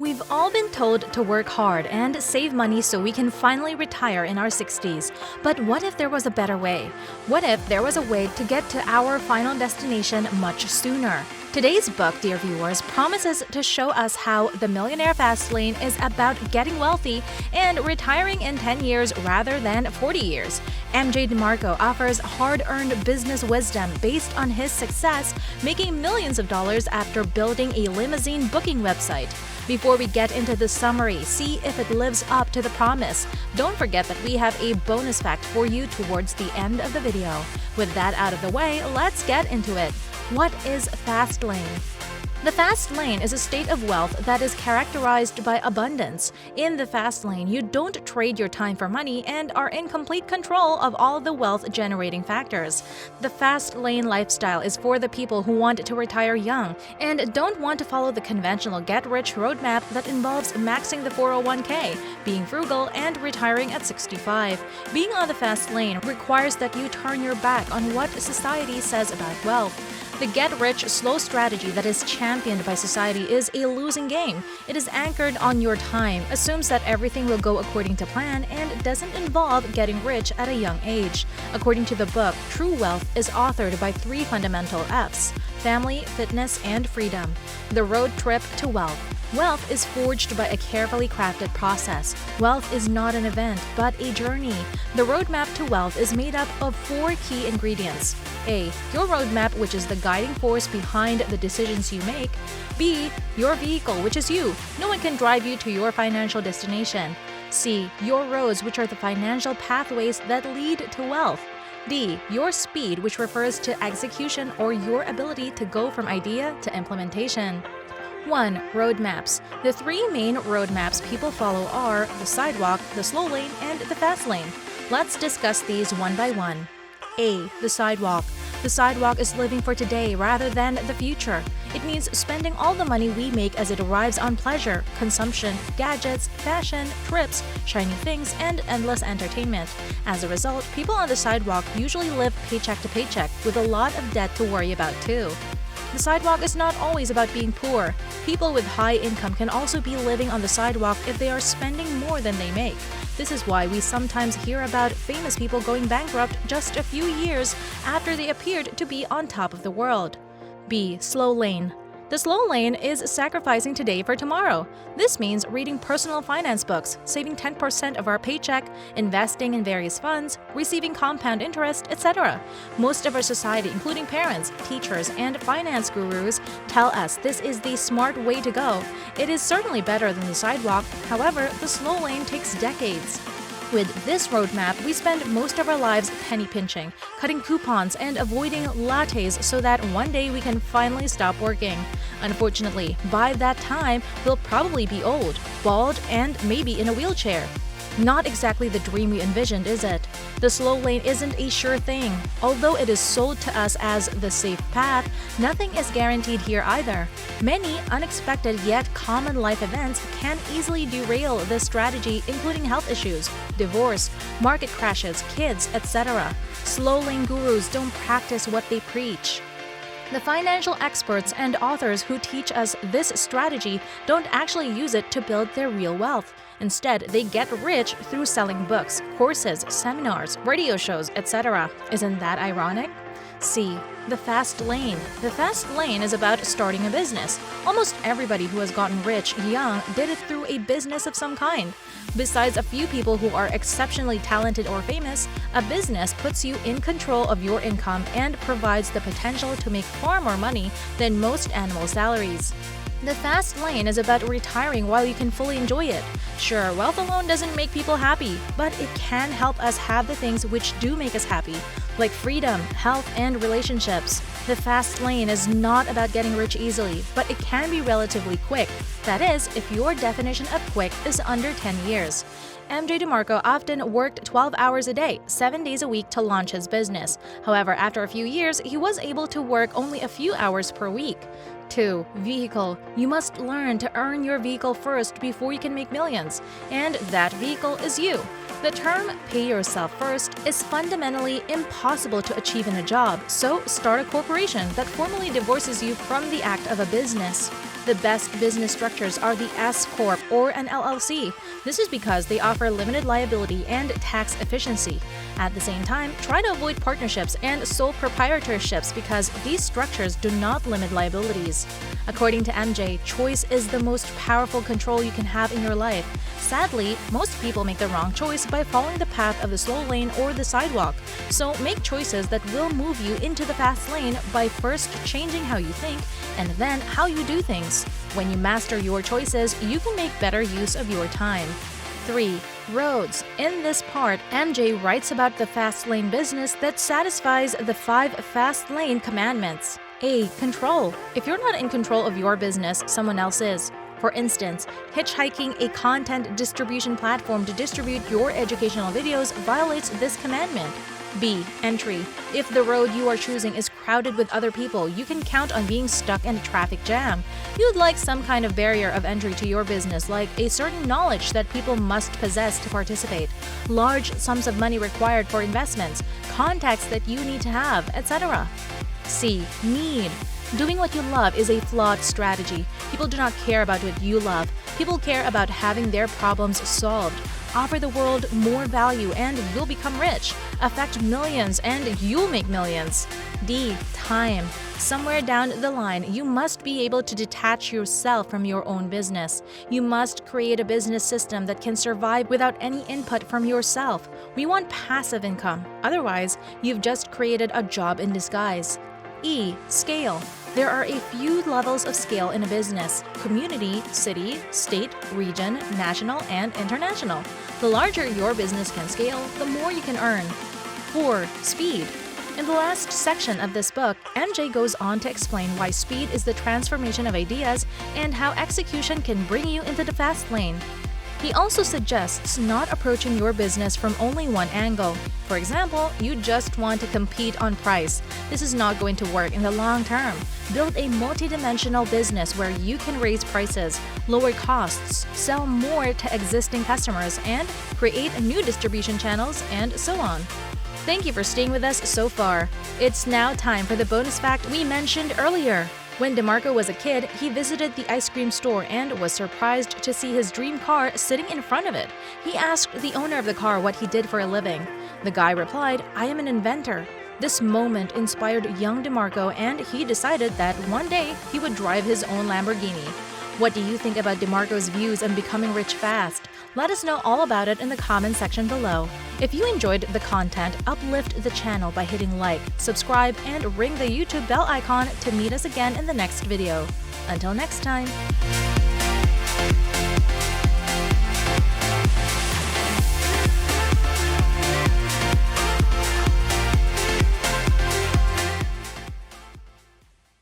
We've all been told to work hard and save money so we can finally retire in our 60s. But what if there was a better way? What if there was a way to get to our final destination much sooner? Today's book, dear viewers, promises to show us how the Millionaire Fastlane is about getting wealthy and retiring in 10 years rather than 40 years. MJ DeMarco offers hard-earned business wisdom based on his success making millions of dollars after building a limousine booking website. Before we get into the summary, see if it lives up to the promise. Don't forget that we have a bonus fact for you towards the end of the video. With that out of the way, let's get into it. What is Fastlane? The fast lane is a state of wealth that is characterized by abundance. In the fast lane, you don't trade your time for money and are in complete control of all the wealth-generating factors. The fast lane lifestyle is for the people who want to retire young and don't want to follow the conventional get-rich roadmap that involves maxing the 401k, being frugal, and retiring at 65. Being on the fast lane requires that you turn your back on what society says about wealth. The get-rich-slow strategy that is championed by society is a losing game. It is anchored on your time, assumes that everything will go according to plan, and doesn't involve getting rich at a young age. According to the book, True Wealth is authored by 3 fundamental F's: family, fitness, and freedom. The road trip to wealth. Wealth is forged by a carefully crafted process. Wealth is not an event, but a journey. The roadmap to wealth is made up of 4 key ingredients. A. Your roadmap, which is the guiding force behind the decisions you make. B. Your vehicle, which is you. No one can drive you to your financial destination. C. Your roads, which are the financial pathways that lead to wealth. D. Your speed, which refers to execution or your ability to go from idea to implementation. 1. Roadmaps. The 3 main roadmaps people follow are the sidewalk, the slow lane, and the fast lane. Let's discuss these one by one. A. The sidewalk. The sidewalk is living for today rather than the future. It means spending all the money we make as it arrives on pleasure, consumption, gadgets, fashion, trips, shiny things, and endless entertainment. As a result, people on the sidewalk usually live paycheck to paycheck with a lot of debt to worry about too. The sidewalk is not always about being poor. People with high income can also be living on the sidewalk if they are spending more than they make. This is why we sometimes hear about famous people going bankrupt just a few years after they appeared to be on top of the world. B. Slow lane. The slow lane is sacrificing today for tomorrow. This means reading personal finance books, saving 10% of our paycheck, investing in various funds, receiving compound interest, etc. Most of our society, including parents, teachers, and finance gurus, tell us this is the smart way to go. It is certainly better than the sidewalk. However, the slow lane takes decades. With this roadmap, we spend most of our lives penny pinching, cutting coupons, and avoiding lattes so that one day we can finally stop working. Unfortunately, by that time, we'll probably be old, bald, and maybe in a wheelchair. Not exactly the dream we envisioned, is it? The slow lane isn't a sure thing. Although it is sold to us as the safe path, nothing is guaranteed here either. Many unexpected yet common life events can easily derail this strategy, including health issues, divorce, market crashes, kids, etc. Slowlane gurus don't practice what they preach. The financial experts and authors who teach us this strategy don't actually use it to build their real wealth. Instead, they get rich through selling books, courses, seminars, radio shows, etc. Isn't that ironic? C. The fast lane. The fast lane is about starting a business. Almost everybody who has gotten rich young did it through a business of some kind. Besides a few people who are exceptionally talented or famous, a business puts you in control of your income and provides the potential to make far more money than most annual salaries. The fast lane is about retiring while you can fully enjoy it. Sure, wealth alone doesn't make people happy, but it can help us have the things which do make us happy, like freedom, health, and relationships. The fast lane is not about getting rich easily, but it can be relatively quick. That is, if your definition of quick is under 10 years. MJ DeMarco often worked 12 hours a day, 7 days a week to launch his business. However, after a few years, he was able to work only a few hours per week. 2. Vehicle. You must learn to earn your vehicle first before you can make millions. And that vehicle is you. The term pay yourself first is fundamentally impossible to achieve in a job, so start a corporation that formally divorces you from the act of a business. The best business structures are the S Corp or an LLC. This is because they offer limited liability and tax efficiency. At the same time, try to avoid partnerships and sole proprietorships because these structures do not limit liabilities. According to MJ, choice is the most powerful control you can have in your life. Sadly, most people make the wrong choice by following the path of the slow lane or the sidewalk. So make choices that will move you into the fast lane by first changing how you think and then how you do things. When you master your choices, you can make better use of your time. 3. Roads. In this part, MJ writes about the fast lane business that satisfies the 5 fast lane commandments. A. Control. If you're not in control of your business, someone else is. For instance, hitchhiking a content distribution platform to distribute your educational videos violates this commandment. B. Entry. If the road you are choosing is crowded with other people, you can count on being stuck in a traffic jam. You'd like some kind of barrier of entry to your business, like a certain knowledge that people must possess to participate, large sums of money required for investments, contacts that you need to have, etc. C. Need. Doing what you love is a flawed strategy. People do not care about what you love. People care about having their problems solved. Offer the world more value and you'll become rich. Affect millions and you'll make millions. D. Time. Somewhere down the line, you must be able to detach yourself from your own business. You must create a business system that can survive without any input from yourself. We want passive income. Otherwise, you've just created a job in disguise. E. Scale. There are a few levels of scale in a business: community, city, state, region, national, and international. The larger your business can scale, the more you can earn. 4. Speed. In the last section of this book, MJ goes on to explain why speed is the transformation of ideas and how execution can bring you into the fast lane. He also suggests not approaching your business from only one angle. For example, you just want to compete on price. This is not going to work in the long term. Build a multidimensional business where you can raise prices, lower costs, sell more to existing customers, and create new distribution channels, and so on. Thank you for staying with us so far. It's now time for the bonus fact we mentioned earlier. When DeMarco was a kid, he visited the ice cream store and was surprised to see his dream car sitting in front of it. He asked the owner of the car what he did for a living. The guy replied, "I am an inventor." This moment inspired young DeMarco, and he decided that one day he would drive his own Lamborghini. What do you think about DeMarco's views on becoming rich fast? Let us know all about it in the comment section below. If you enjoyed the content, uplift the channel by hitting like, subscribe, and ring the YouTube bell icon to meet us again in the next video. Until next time!